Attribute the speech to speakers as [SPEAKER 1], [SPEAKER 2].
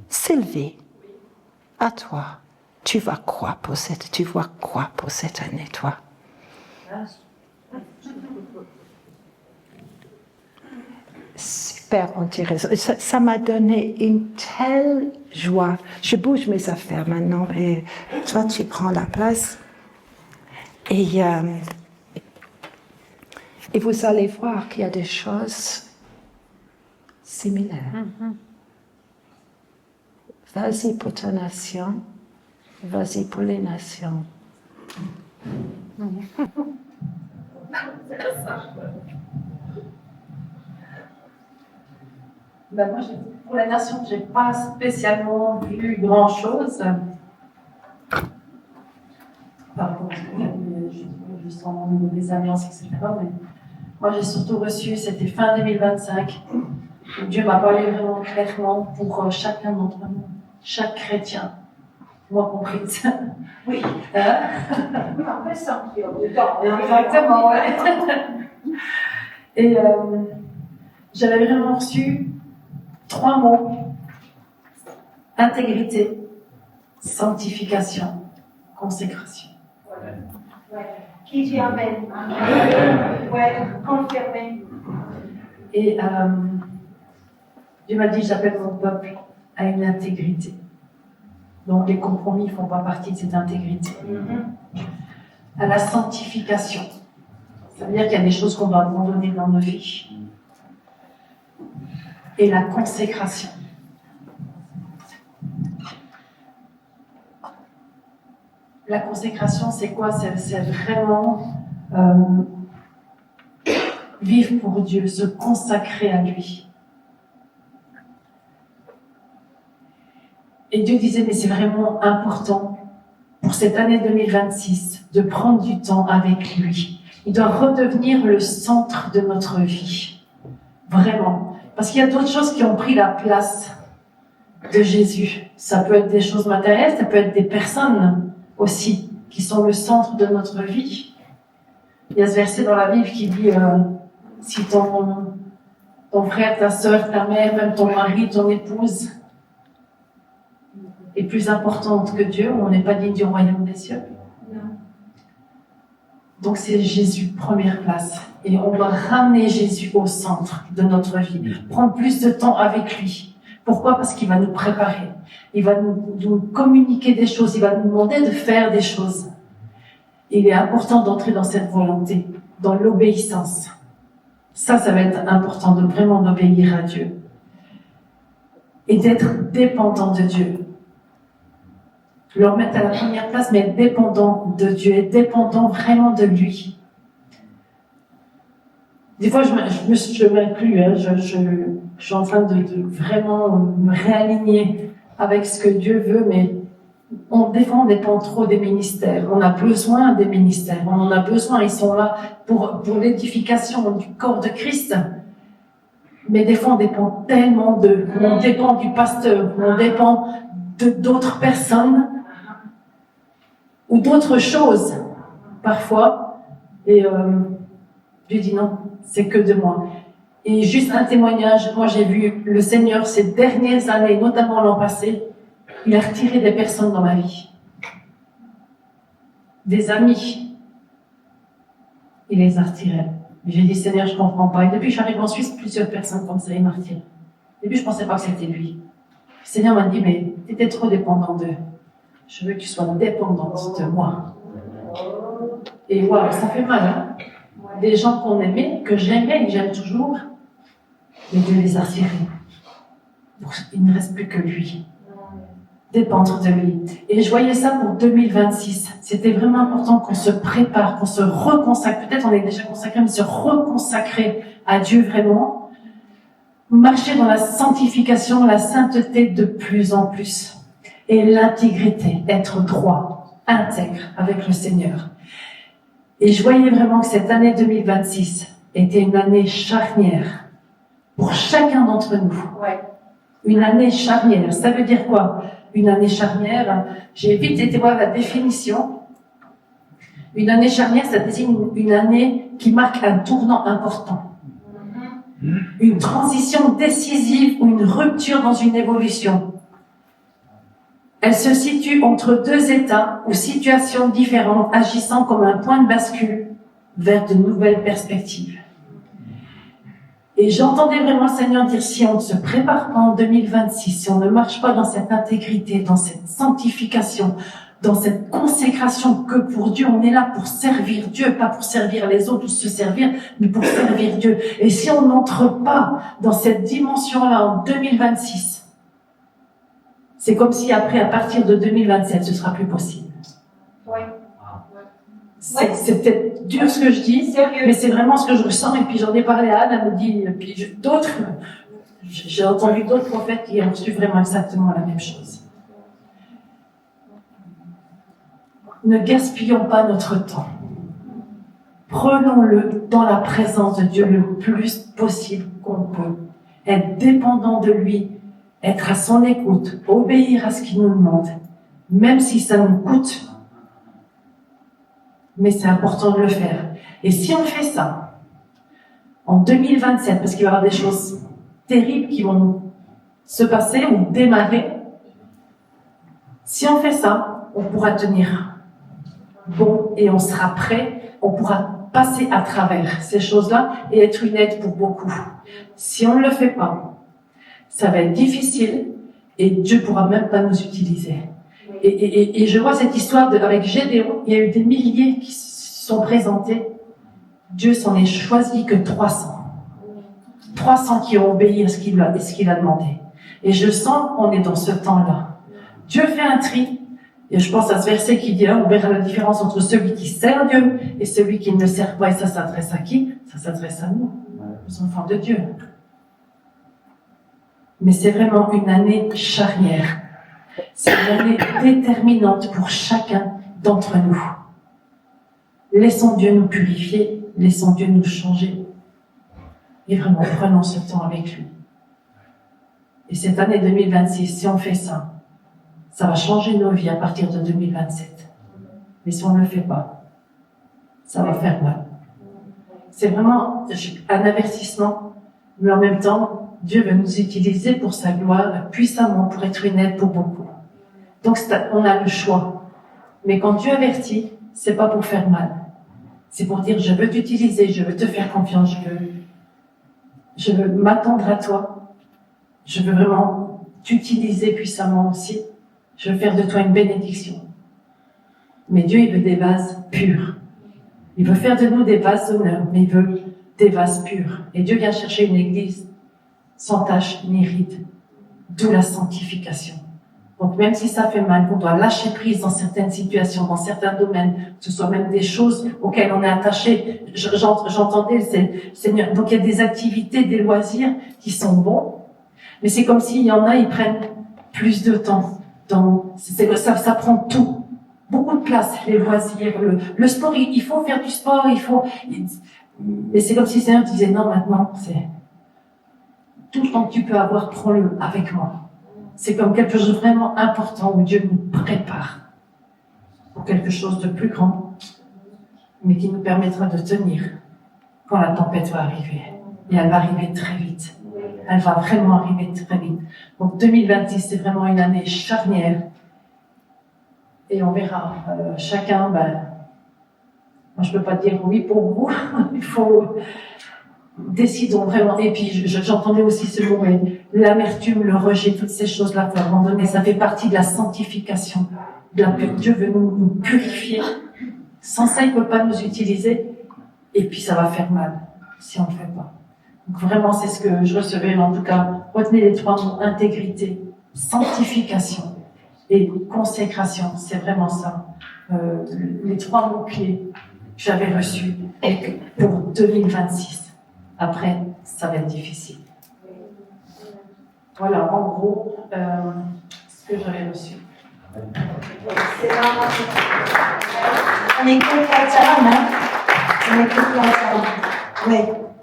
[SPEAKER 1] Sylvie, à toi, tu vois quoi pour cette année, toi? Super intéressant. Ça m'a donné une telle joie. Je bouge mes affaires maintenant et toi, tu prends la place. Et vous allez voir qu'il y a des choses similaires. Vas-y pour ta nation, vas-y pour les nations.
[SPEAKER 2] Ben moi, pour la nation, je n'ai pas spécialement vu grand-chose. Par rapport à ce que je sens au niveau des alliances, etc. Mais moi, j'ai surtout reçu, c'était fin 2025. Dieu m'a parlé vraiment clairement pour chacun d'entre nous, chaque chrétien, moi comprise. Oui. On peut sentir dedans. Exactement, ouais. Et j'avais vraiment reçu 3 mots: intégrité, sanctification, consécration.
[SPEAKER 3] Ouais. Qui dit amen? Ouais, confirmé.
[SPEAKER 2] Et Dieu m'a dit, j'appelle mon peuple à une intégrité. Donc les compromis ne font pas partie de cette intégrité. À la sanctification. Ça veut dire qu'il y a des choses qu'on doit abandonner dans nos vies. Et la consécration. La consécration, c'est quoi? C'est vraiment vivre pour Dieu, se consacrer à lui. Et Dieu disait, mais c'est vraiment important pour cette année 2026 de prendre du temps avec lui. Il doit redevenir le centre de notre vie. Vraiment. Parce qu'il y a d'autres choses qui ont pris la place de Jésus. Ça peut être des choses matérielles, ça peut être des personnes aussi qui sont le centre de notre vie. Il y a ce verset dans la Bible qui dit si ton frère, ta sœur, ta mère, même ton mari, ton épouse est plus importante que Dieu, on n'est pas digne du royaume des cieux. Non. Donc c'est Jésus, première place. Et on doit ramener Jésus au centre de notre vie. Prendre plus de temps avec lui. Pourquoi? Parce qu'il va nous préparer. Il va nous communiquer des choses. Il va nous demander de faire des choses. Il est important d'entrer dans cette volonté, dans l'obéissance. Ça va être important de vraiment obéir à Dieu. Et d'être dépendant de Dieu. Le remettre à la première place, mais être dépendant de Dieu, être dépendant vraiment de lui. Des fois, je m'inclus, hein, je suis en train de vraiment me réaligner avec ce que Dieu veut, mais des fois, on dépend trop des ministères. On a besoin des ministères, on en a besoin, ils sont là pour l'édification du corps de Christ. Mais des fois, on dépend tellement d'eux. On dépend du pasteur, on dépend d'autres personnes ou d'autres choses, parfois. Et Dieu dit non, c'est que de moi. Et juste un témoignage, moi j'ai vu le Seigneur ces dernières années, notamment l'an passé, il a retiré des personnes dans ma vie. Des amis. Il les a retirés. J'ai dit, Seigneur, je ne comprends pas. Et depuis que j'arrive en Suisse, plusieurs personnes comme ça, il m'a retiré. Au début, je ne pensais pas que c'était lui. Le Seigneur m'a dit, mais tu étais trop dépendant d'eux. Je veux que tu sois dépendante de moi. Et waouh, ça fait mal, hein? Des gens qu'on aimait, que j'aimais et que j'aime toujours, mais Dieu les a retirés. Il ne reste plus que lui. Dépendre de lui. Et je voyais ça pour 2026. C'était vraiment important qu'on se prépare, qu'on se reconsacre. Peut-être on est déjà consacré, mais se reconsacrer à Dieu vraiment. Marcher dans la sanctification, la sainteté de plus en plus. Et l'intégrité, être droit, intègre avec le Seigneur. Et je voyais vraiment que cette année 2026 était une année charnière pour chacun d'entre nous. Ouais. Une année charnière. Ça veut dire quoi? Une année charnière, j'ai vite été voir la définition. Une année charnière, ça désigne une année qui marque un tournant important. Une transition décisive ou une rupture dans une évolution. Elle se situe entre deux états ou situations différentes, agissant comme un point de bascule vers de nouvelles perspectives. Et j'entendais vraiment le Seigneur dire, si on ne se prépare pas en 2026, si on ne marche pas dans cette intégrité, dans cette sanctification, dans cette consécration que pour Dieu, on est là pour servir Dieu, pas pour servir les autres ou se servir, mais pour servir Dieu. Et si on n'entre pas dans cette dimension-là en 2026, c'est comme si après, à partir de 2027, ce sera plus possible.
[SPEAKER 3] Oui.
[SPEAKER 2] C'est peut-être dur ce que je dis, mais c'est vraiment ce que je ressens. Et puis j'en ai parlé à Anne, elle me dit, et puis d'autres, j'ai entendu d'autres prophètes qui ont reçu vraiment exactement la même chose. Ne gaspillons pas notre temps. Prenons-le dans la présence de Dieu le plus possible qu'on peut. Être dépendant de lui, être à son écoute, obéir à ce qu'il nous demande, même si ça nous coûte. Mais c'est important de le faire. Et si on fait ça, en 2027, parce qu'il va y avoir des choses terribles qui vont se passer ou démarrer, si on fait ça, on pourra tenir bon et on sera prêt, on pourra passer à travers ces choses-là et être une aide pour beaucoup. Si on ne le fait pas, ça va être difficile et Dieu pourra même pas nous utiliser. Et je vois cette histoire avec Gédéon, il y a eu des milliers qui se sont présentés. Dieu s'en est choisi que 300. 300 qui ont obéi à ce qu'il a demandé. Et je sens qu'on est dans ce temps-là. Dieu fait un tri. Et je pense à ce verset qui dit, on verra la différence entre celui qui sert Dieu et celui qui ne le sert pas. Et ça s'adresse à qui? Ça s'adresse à nous, aux enfants de Dieu. Mais c'est vraiment une année charnière. C'est une année déterminante pour chacun d'entre nous. Laissons Dieu nous purifier, laissons Dieu nous changer. Et vraiment, prenons ce temps avec lui. Et cette année 2026, si on fait ça, ça va changer nos vies à partir de 2027. Mais si on ne le fait pas, ça va faire mal. C'est vraiment un avertissement, mais en même temps, Dieu veut nous utiliser pour sa gloire, puissamment, pour être une aide pour beaucoup. Donc, on a le choix. Mais quand Dieu avertit, c'est pas pour faire mal. C'est pour dire, je veux t'utiliser, je veux te faire confiance, je veux m'attendre à toi. Je veux vraiment t'utiliser puissamment aussi. Je veux faire de toi une bénédiction. Mais Dieu, il veut des vases purs. Il veut faire de nous des vases d'honneur, mais il veut des vases purs. Et Dieu vient chercher une église sans tache ni ride. D'où la sanctification. Donc même si ça fait mal, on doit lâcher prise dans certaines situations, dans certains domaines, que ce soit même des choses auxquelles on est attaché. J'entendais le Seigneur. Donc il y a des activités, des loisirs qui sont bons, mais c'est comme s'il y en a, ils prennent plus de temps. Ça prend tout. Beaucoup de place, les loisirs, le sport, il faut faire du sport, mais c'est comme si le Seigneur disait, non, maintenant, c'est tout le temps que tu peux avoir, prends-le avec moi. C'est comme quelque chose de vraiment important où Dieu nous prépare pour quelque chose de plus grand, mais qui nous permettra de tenir quand la tempête va arriver. Et elle va arriver très vite. Elle va vraiment arriver très vite. Donc 2026, c'est vraiment une année charnière. Et on verra. Chacun, moi je peux pas dire oui pour vous. Il faut décidons vraiment. Et puis j'entendais aussi ce mot, l'amertume, le rejet, toutes ces choses-là, faut abandonner. Ça fait partie de la sanctification. Dieu veut nous purifier. Sans ça, il peut pas nous utiliser. Et puis ça va faire mal si on le fait pas. Donc vraiment, c'est ce que je recevais. Mais en tout cas, retenez les 3 mots: intégrité, sanctification et consécration. C'est vraiment ça. Les 3 mots clés que j'avais reçus pour 2026. Après, ça va être difficile. Voilà, en gros, ce que j'avais reçu.
[SPEAKER 1] On écoute la femme, hein? On écoute la femme. Oui.